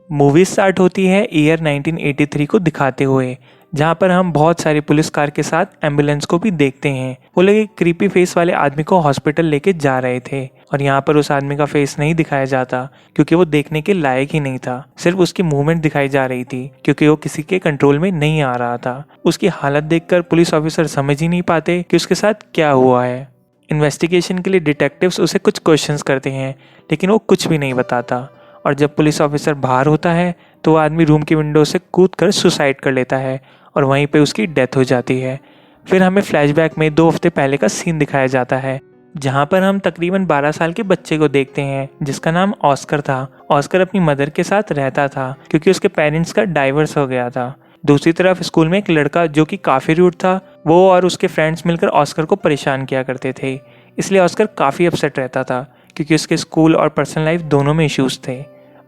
Movie start होती है year 1983 को दिखाते हुए, जहाँ पर हम बहुत सारी पुलिस कार के साथ एम्बुलेंस को भी देखते हैं। वो लोग एक क्रीपी फेस वाले आदमी को हॉस्पिटल लेके जा रहे थे और यहाँ पर उस आदमी का फेस नहीं दिखाया जाता क्योंकि वो देखने के लायक ही नहीं था। सिर्फ उसकी मूवमेंट दिखाई जा रही थी क्योंकि वो किसी के कंट्रोल में नहीं आ रहा था। उसकी हालत देखकर पुलिस ऑफिसर समझ ही नहीं पाते कि उसके साथ क्या हुआ है। इन्वेस्टिगेशन के लिए डिटेक्टिव्स उसे कुछ क्वेश्चंस करते हैं लेकिन वो कुछ भी नहीं बताता। और जब पुलिस ऑफिसर बाहर होता है तो वो आदमी रूम की विंडो से कूदकर सुसाइड कर लेता है और वहीं पे उसकी डेथ हो जाती है। फिर हमें फ्लैशबैक में 2 हफ्ते पहले का सीन दिखाया जाता है, जहाँ पर हम तकरीबन 12 साल के बच्चे को देखते हैं जिसका नाम ऑस्कर था। ऑस्कर अपनी मदर के साथ रहता था क्योंकि उसके पेरेंट्स का डाइवर्स हो गया था। दूसरी तरफ स्कूल में एक लड़का जो कि काफ़ी रूड था, वो और उसके फ्रेंड्स मिलकर ऑस्कर को परेशान किया करते थे। इसलिए ऑस्कर काफ़ी अपसेट रहता था क्योंकि उसके स्कूल और पर्सनल लाइफ दोनों में इश्यूज़ थे।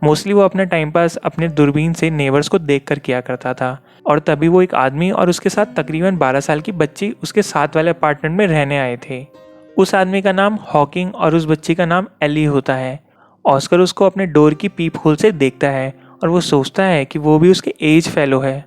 मोस्टली वो अपना टाइम पास अपने दूरबीन से नेबर्स को देखकर किया करता था और तभी वो एक आदमी और उसके साथ तकरीबन 12 साल की बच्ची उसके साथ वाले अपार्टमेंट में रहने आए थे। उस आदमी का नाम हॉकिंग और उस बच्ची का नाम एली होता है। ऑस्कर उसको अपने डोर की पीप होल से देखता है और वो सोचता है कि वो भी उसके एज फेलो है।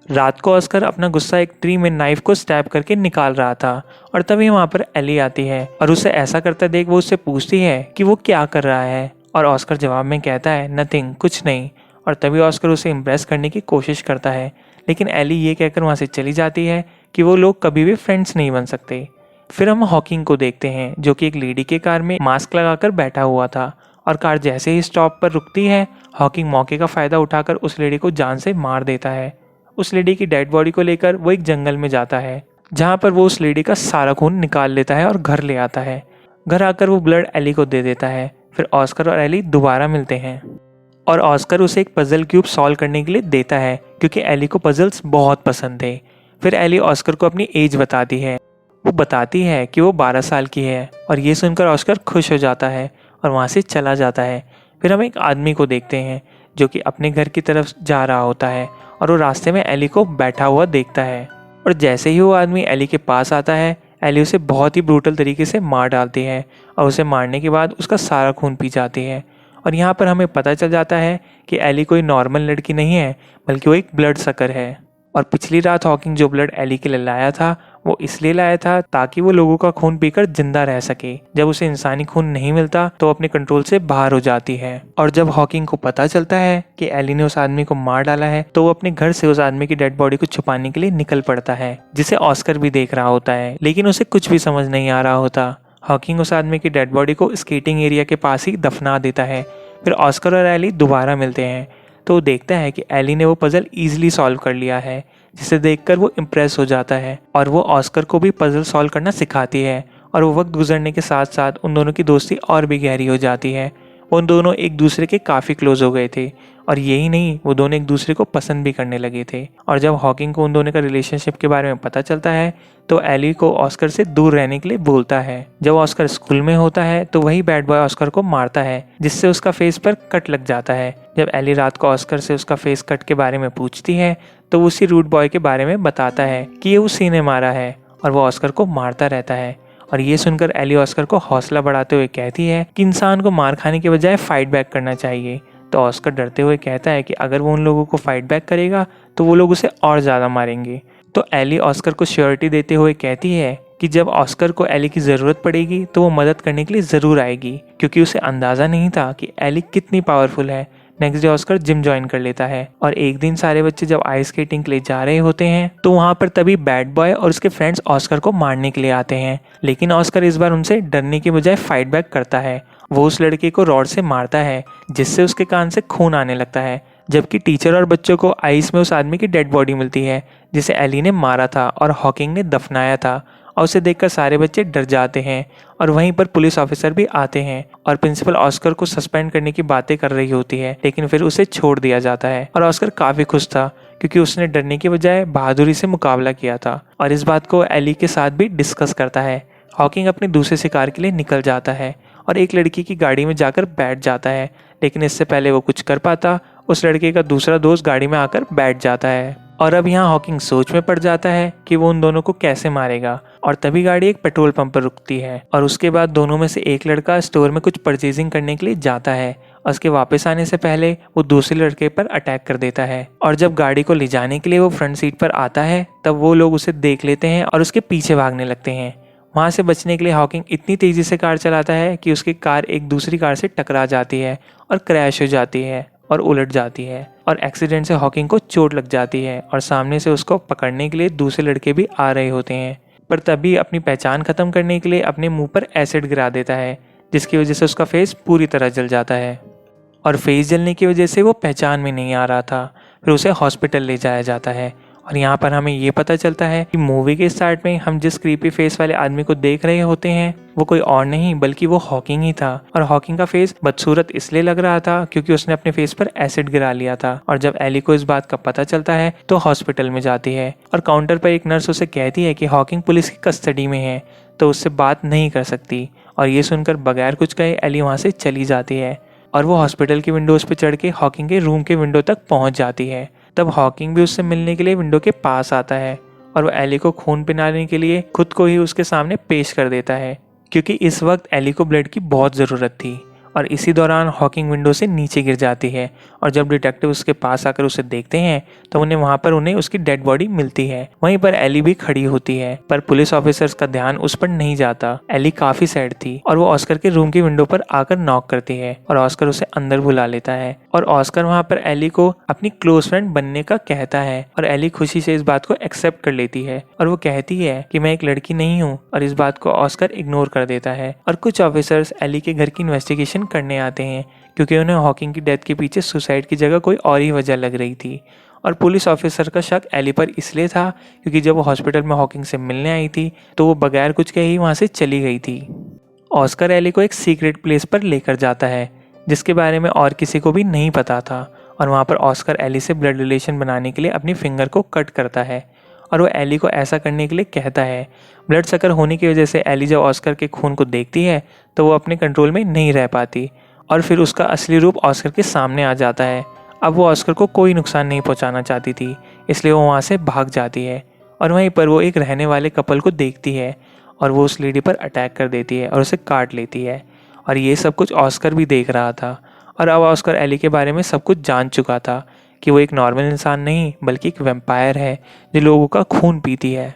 रात को ऑस्कर अपना गुस्सा एक ट्री में नाइफ को स्टैब करके निकाल रहा था और तभी वहाँ पर एली आती है और उसे ऐसा करता देख वो उससे पूछती है कि वो क्या कर रहा है और ऑस्कर जवाब में कहता है नथिंग, कुछ नहीं। और तभी ऑस्कर उसे इम्प्रेस करने की कोशिश करता है लेकिन एली ये कहकर वहाँ से चली जाती है कि वो लोग कभी भी फ्रेंड्स नहीं बन सकते। फिर हम हॉकिंग को देखते हैं जो कि एक लेडी के कार में मास्क लगाकर बैठा हुआ था और कार जैसे ही स्टॉप पर रुकती है हॉकिंग मौके का फ़ायदा उठाकर उस लेडी को जान से मार देता है। उस लेडी की डेड बॉडी को लेकर वो एक जंगल में जाता है जहाँ पर वो उस लेडी का सारा खून निकाल लेता है और घर ले आता है। घर आकर वो ब्लड एली को दे देता है। फिर ऑस्कर और एली दोबारा मिलते हैं और ऑस्कर उसे एक पजल क्यूब सॉल्व करने के लिए देता है क्योंकि एली को पजल्स बहुत पसंद थे। फिर एली ऑस्कर को अपनी एज बताती है। वो बताती है कि वो 12 साल की है और ये सुनकर ऑस्कर खुश हो जाता है और वहाँ से चला जाता है। फिर हम एक आदमी को देखते हैं जो कि अपने घर की तरफ जा रहा होता है और वो रास्ते में एली को बैठा हुआ देखता है और जैसे ही वो आदमी एली के पास आता है एली उसे बहुत ही ब्रूटल तरीके से मार डालती है और उसे मारने के बाद उसका सारा खून पी जाती है। और यहाँ पर हमें पता चल जाता है कि एली कोई नॉर्मल लड़की नहीं है बल्कि वो एक ब्लड सकर है। और पिछली रात हॉकिंग जो ब्लड एली के लिए लाया था वो इसलिए लाया था ताकि वो लोगों का खून पीकर जिंदा रह सके। जब उसे इंसानी खून नहीं मिलता तो अपने कंट्रोल से बाहर हो जाती है। और जब हॉकिंग को पता चलता है कि एली ने उस आदमी को मार डाला है तो वो अपने घर से उस आदमी की डेड बॉडी को छुपाने के लिए निकल पड़ता है, जिसे ऑस्कर भी देख रहा होता है लेकिन उसे कुछ भी समझ नहीं आ रहा होता। हॉकिंग उस आदमी की डेड बॉडी को स्केटिंग एरिया के पास ही दफना देता है। फिर ऑस्कर और एली दोबारा मिलते हैं तो वो देखता है कि एली ने वो पजल ईजिली सॉल्व कर लिया है, जिसे देखकर वो इम्प्रेस हो जाता है और वो ऑस्कर को भी पजल सॉल्व करना सिखाती है। और वो वक्त गुजरने के साथ साथ उन दोनों की दोस्ती और भी गहरी हो जाती है। उन दोनों एक दूसरे के काफ़ी क्लोज हो गए थे और यही नहीं, वो दोनों एक दूसरे को पसंद भी करने लगे थे। और जब हॉकिंग को उन दोनों का रिलेशनशिप के बारे में पता चलता है तो एली को ऑस्कर से दूर रहने के लिए बोलता है। जब ऑस्कर स्कूल में होता है तो वही बैड बॉय ऑस्कर को मारता है जिससे उसका फेस पर कट लग जाता है। जब एली रात को ऑस्कर से उसका फेस कट के बारे में पूछती है तो उसी रूड बॉय के बारे में बताता है कि ये उसी ने मारा है और वो ऑस्कर को मारता रहता है। और ये सुनकर एली ऑस्कर को हौसला बढ़ाते हुए कहती है कि इंसान को मार खाने के बजाय फाइट बैक करना चाहिए। तो ऑस्कर डरते हुए कहता है कि अगर वो उन लोगों को फाइट बैक करेगा तो वो लोग उसे और ज़्यादा मारेंगे। तो एली ऑस्कर को श्योरिटी देते हुए कहती है कि जब ऑस्कर को एली की ज़रूरत पड़ेगी तो वो मदद करने के लिए ज़रूर आएगी, क्योंकि उसे अंदाज़ा नहीं था कि एली कितनी पावरफुल है। Next day Oscar gym join कर लेता है और एक दिन सारे बच्चे जब आइस स्केटिंग के लिए जा रहे होते हैं तो वहाँ पर तभी बैड बॉय और उसके फ्रेंड्स ऑस्कर को मारने के लिए आते हैं। लेकिन ऑस्कर इस बार उनसे डरने के बजाय फाइट बैक करता है। वो उस लड़के को रॉड से मारता है जिससे उसके कान से खून आने लगता है, जबकि टीचर और बच्चों को आइस में उस आदमी की डेड बॉडी मिलती है जिसे एली ने मारा था और हॉकिंग ने दफनाया था। और उसे देखकर सारे बच्चे डर जाते हैं और वहीं पर पुलिस ऑफिसर भी आते हैं और प्रिंसिपल ऑस्कर को सस्पेंड करने की बातें कर रही होती है, लेकिन फिर उसे छोड़ दिया जाता है। और ऑस्कर काफ़ी खुश था क्योंकि उसने डरने की बजाय बहादुरी से मुकाबला किया था और इस बात को एली के साथ भी डिस्कस करता है। हॉकिंग अपने दूसरे शिकार के लिए निकल जाता है और एक लड़की की गाड़ी में जाकर बैठ जाता है, लेकिन इससे पहले वो कुछ कर पाता उस लड़के का दूसरा दोस्त गाड़ी में आकर बैठ जाता है। और अब यहाँ हॉकिंग सोच में पड़ जाता है कि वो उन दोनों को कैसे मारेगा। और तभी गाड़ी एक पेट्रोल पंप पर रुकती है और उसके बाद दोनों में से एक लड़का स्टोर में कुछ परचेजिंग करने के लिए जाता है और उसके वापस आने से पहले वो दूसरे लड़के पर अटैक कर देता है। और जब गाड़ी को ले जाने के लिए वो फ्रंट सीट पर आता है तब वो लोग उसे देख लेते हैं और उसके पीछे भागने लगते हैं। वहाँ से बचने के लिए हॉकिंग इतनी तेज़ी से कार चलाता है कि उसकी कार एक दूसरी कार से टकरा जाती है और क्रैश हो जाती है और उलट जाती है और एक्सीडेंट से हॉकिंग को चोट लग जाती है और सामने से उसको पकड़ने के लिए दूसरे लड़के भी आ रहे होते हैं। पर तभी अपनी पहचान ख़त्म करने के लिए अपने मुंह पर एसिड गिरा देता है, जिसकी वजह से उसका फेस पूरी तरह जल जाता है और फेस जलने की वजह से वो पहचान में नहीं आ रहा था। फिर उसे हॉस्पिटल ले जाया जाता है और यहाँ पर हमें ये पता चलता है कि मूवी के स्टार्ट में हम जिस क्रीपी फेस वाले आदमी को देख रहे होते हैं वो कोई और नहीं बल्कि वो हॉकिंग ही था। और हॉकिंग का फेस बदसूरत इसलिए लग रहा था क्योंकि उसने अपने फेस पर एसिड गिरा लिया था। और जब एली को इस बात का पता चलता है तो हॉस्पिटल में जाती है और काउंटर पर एक नर्स उसे कहती है कि हॉकिंग पुलिस की कस्टडी में है तो उससे बात नहीं कर सकती। और ये सुनकर बगैर कुछ कहे एली वहाँ से चली जाती है और वो हॉस्पिटल की विंडोज पे चढ़ के हॉकिंग के रूम के विंडो तक पहुँच जाती है। तब हॉकिंग भी उससे मिलने के लिए विंडो के पास आता है और वो एली को खून पिलाने के लिए खुद को ही उसके सामने पेश कर देता है क्योंकि इस वक्त एली को ब्लड की बहुत ज़रूरत थी। और इसी दौरान हॉकिंग विंडो से नीचे गिर जाती है और जब डिटेक्टिव उसके पास आकर उसे देखते हैं तो उन्हें उसकी डेड बॉडी मिलती है। वहीं पर एली भी खड़ी होती है पर पुलिस ऑफिसर्स का ध्यान उस पर नहीं जाता। एली काफी सैड थी और वो ऑस्कर के रूम की विंडो पर आकर नॉक करती है और ऑस्कर उसे अंदर बुला लेता है और ऑस्कर वहाँ पर एली को अपनी क्लोज फ्रेंड बनने का कहता है और एली खुशी से इस बात को एक्सेप्ट कर लेती है और वो कहती है कि मैं एक लड़की नहीं हूँ और इस बात को ऑस्कर इग्नोर कर देता है। और कुछ ऑफिसर्स एली के घर की इन्वेस्टिगेशन करने आते हैं क्योंकि उन्हें हॉकिंग की डेथ के पीछे सुसाइड की जगह कोई और ही वजह लग रही थी। और पुलिस ऑफिसर का शक एली पर इसलिए था क्योंकि जब वो हॉस्पिटल में हॉकिंग से मिलने आई थी तो वो बगैर कुछ कहे ही वहाँ से चली गई थी। ऑस्कर एली को एक सीक्रेट प्लेस पर लेकर जाता है जिसके बारे में और किसी को भी नहीं पता था और वहाँ पर ऑस्कर एली से ब्लड रिलेशन बनाने के लिए अपनी फिंगर को कट करता है और वो एली को ऐसा करने के लिए कहता है। ब्लड सकर होने की वजह से एली जब ऑस्कर के खून को देखती है तो वो अपने कंट्रोल में नहीं रह पाती और फिर उसका असली रूप ऑस्कर के सामने आ जाता है। अब वो ऑस्कर को कोई नुकसान नहीं पहुंचाना चाहती थी इसलिए वो वहाँ से भाग जाती है और वहीं पर वो एक रहने वाले कपल को देखती है और वो उस लेडी पर अटैक कर देती है और उसे काट लेती है। और ये सब कुछ ऑस्कर भी देख रहा था और अब ऑस्कर एली के बारे में सब कुछ जान चुका था कि वो एक नॉर्मल इंसान नहीं बल्कि एक वैम्पायर है जो लोगों का खून पीती है।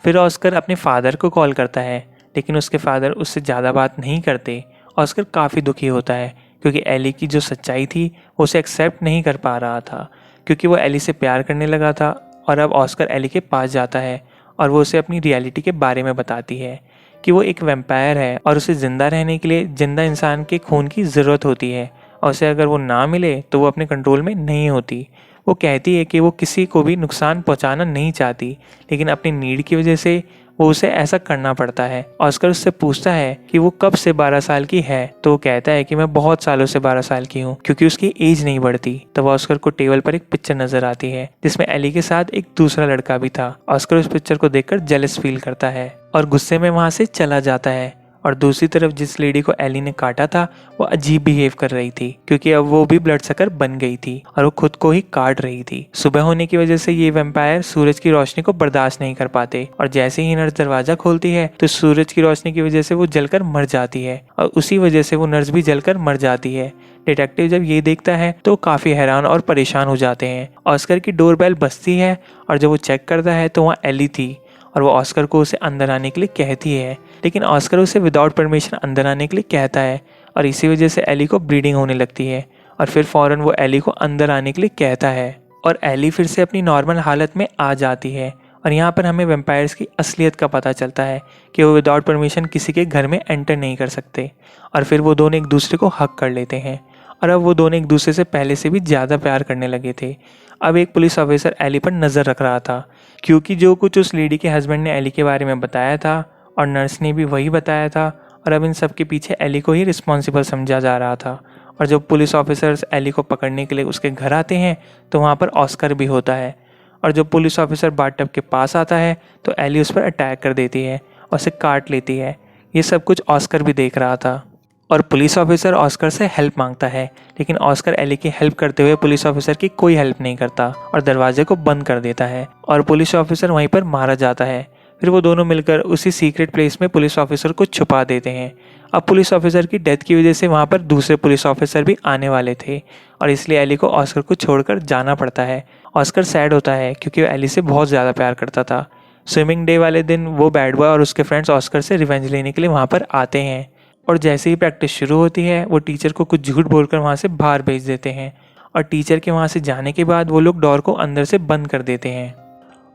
फिर ऑस्कर अपने फादर को कॉल करता है लेकिन उसके फादर उससे ज़्यादा बात नहीं करते। ऑस्कर काफ़ी दुखी होता है क्योंकि एली की जो सच्चाई थी वो उसे एक्सेप्ट नहीं कर पा रहा था क्योंकि वो एली से प्यार करने लगा था। और अब ऑस्कर एली के पास जाता है और वो उसे अपनी रियलिटी के बारे में बताती है कि वो एक वैम्पायर है और उसे ज़िंदा रहने के लिए जिंदा इंसान के खून की ज़रूरत होती है और उसे अगर वो ना मिले तो वो अपने कंट्रोल में नहीं होती। वो कहती है कि वो किसी को भी नुकसान पहुंचाना नहीं चाहती लेकिन अपनी नीड की वजह से वो उसे ऐसा करना पड़ता है। ऑस्कर उससे पूछता है कि वो कब से 12 साल की है तो वो कहता है कि मैं बहुत सालों से 12 साल की हूँ क्योंकि उसकी एज नहीं बढ़ती। तब ऑस्कर को टेबल पर एक पिक्चर नजर आती है जिसमें एली के साथ एक दूसरा लड़का भी था। ऑस्कर उस पिक्चर को देखकर जेलस फील करता है और गुस्से में वहाँ से चला जाता है। और दूसरी तरफ जिस लेडी को एली ने काटा था वो अजीब बिहेव कर रही थी क्योंकि अब वो भी ब्लड सकर बन गई थी और वो खुद को ही काट रही थी। सुबह होने की वजह से ये वैम्पायर सूरज की रोशनी को बर्दाश्त नहीं कर पाते और जैसे ही नर्स दरवाजा खोलती है तो सूरज की रोशनी की वजह से वो जलकर मर जाती है और उसी वजह से वो नर्स भी जलकर मर जाती है। डिटेक्टिव जब ये देखता है तो काफी हैरान और परेशान हो जाते हैं। ऑस्कर की डोरबेल बजती है और जब वो चेक करता है तो वहाँ एली थी और वो ऑस्कर को उसे अंदर आने के लिए कहती है लेकिन ऑस्कर उसे विदाउट परमिशन अंदर आने के लिए कहता है और इसी वजह से एली को ब्लीडिंग होने लगती है और फिर फौरन वो एली को अंदर आने के लिए कहता है और एली फिर से अपनी नॉर्मल हालत में आ जाती है। और यहाँ पर हमें वैम्पायर्स की असलियत का पता चलता है कि वो विदाउट परमिशन किसी के घर में एंटर नहीं कर सकते और फिर वो दोनों एक दूसरे को हक कर लेते हैं और अब वो दोनों एक दूसरे से पहले से भी ज़्यादा प्यार करने लगे थे। अब एक पुलिस ऑफिसर एली पर नज़र रख रहा था क्योंकि जो कुछ उस लेडी के हस्बैंड ने एली के बारे में बताया था और नर्स ने भी वही बताया था और अब इन सब के पीछे एली को ही रिस्पॉन्सिबल समझा जा रहा था। और जब पुलिस ऑफिसर्स एली को पकड़ने के लिए उसके घर आते हैं तो वहाँ पर ऑस्कर भी होता है और जब पुलिस ऑफिसर बाथटब के पास आता है तो एली उस पर अटैक कर देती है और उसे काट लेती है। ये सब कुछ ऑस्कर भी देख रहा था और पुलिस ऑफिसर ऑस्कर से हेल्प मांगता है लेकिन ऑस्कर एली की हेल्प करते हुए पुलिस ऑफिसर की कोई हेल्प नहीं करता और दरवाजे को बंद कर देता है और पुलिस ऑफिसर वहीं पर मारा जाता है। फिर वो दोनों मिलकर उसी सीक्रेट प्लेस में पुलिस ऑफिसर को छुपा देते हैं। अब पुलिस ऑफिसर की डेथ की वजह से वहाँ पर दूसरे पुलिस ऑफिसर भी आने वाले थे और इसलिए एली को ऑस्कर को छोड़कर जाना पड़ता है। ऑस्कर सैड होता है क्योंकि वो एली से बहुत ज़्यादा प्यार करता था। स्विमिंग डे वाले दिन वो बैड बॉय और उसके फ्रेंड्स ऑस्कर से रिवेंज लेने के लिए वहाँ पर आते हैं और जैसे ही प्रैक्टिस शुरू होती है वो टीचर को कुछ झूठ बोलकर वहाँ से बाहर भेज देते हैं और टीचर के वहाँ से जाने के बाद वो लोग डोर को अंदर से बंद कर देते हैं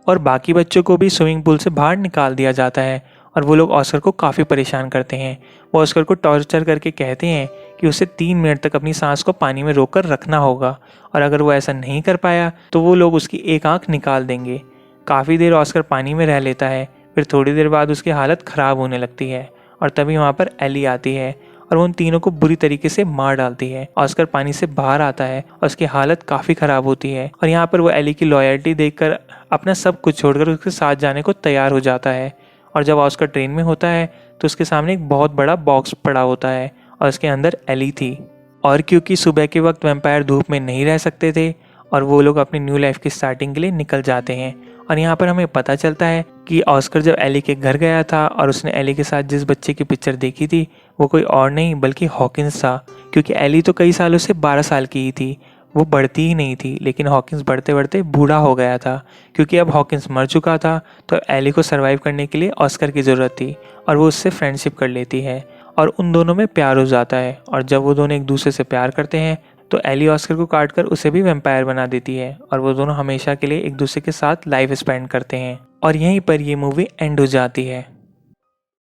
और बाकी बच्चों को भी स्विमिंग पूल से बाहर निकाल दिया जाता है और वो लोग ऑस्कर को काफ़ी परेशान करते हैं। वो ऑस्कर को टॉर्चर करके कहते हैं कि उसे 3 मिनट तक अपनी सांस को पानी में रोककर रखना होगा और अगर वो ऐसा नहीं कर पाया तो वो लोग उसकी एक आंख निकाल देंगे। काफ़ी देर ऑस्कर पानी में रह लेता है, फिर थोड़ी देर बाद उसकी हालत ख़राब होने लगती है और तभी वहाँ पर एली आती है और वो उन तीनों को बुरी तरीके से मार डालती है। ऑस्कर पानी से बाहर आता है और उसकी हालत काफ़ी ख़राब होती है और यहाँ पर वो एली की लॉयल्टी देखकर अपना सब कुछ छोड़कर उसके साथ जाने को तैयार हो जाता है। और जब ऑस्कर ट्रेन में होता है तो उसके सामने एक बहुत बड़ा बॉक्स पड़ा होता है और उसके अंदर एली थी। और क्योंकि सुबह के वक्त वैम्पायर धूप में नहीं रह सकते थे और वो लोग अपनी न्यू लाइफ की स्टार्टिंग के लिए निकल जाते हैं और यहाँ पर हमें पता चलता है कि ऑस्कर जब एली के घर गया था और उसने एली के साथ जिस बच्चे की पिक्चर देखी थी वो कोई और नहीं बल्कि हॉकिंस था। क्योंकि एली तो कई सालों से 12 साल की ही थी, वो बढ़ती ही नहीं थी, लेकिन हॉकिंस बढ़ते बढ़ते बूढ़ा हो गया था। क्योंकि अब हॉकिंस मर चुका था तो एली को सर्वाइव करने के लिए ऑस्कर की ज़रूरत थी और वो उससे फ्रेंडशिप कर लेती है और उन दोनों में प्यार हो जाता है। और जब वो दोनों एक दूसरे से प्यार करते हैं तो एली ऑस्कर को काट कर उसे भी वैम्पायर बना देती है और वो दोनों हमेशा के लिए एक दूसरे के साथ लाइफ स्पेंड करते हैं और यहीं पर ये मूवी एंड हो जाती है।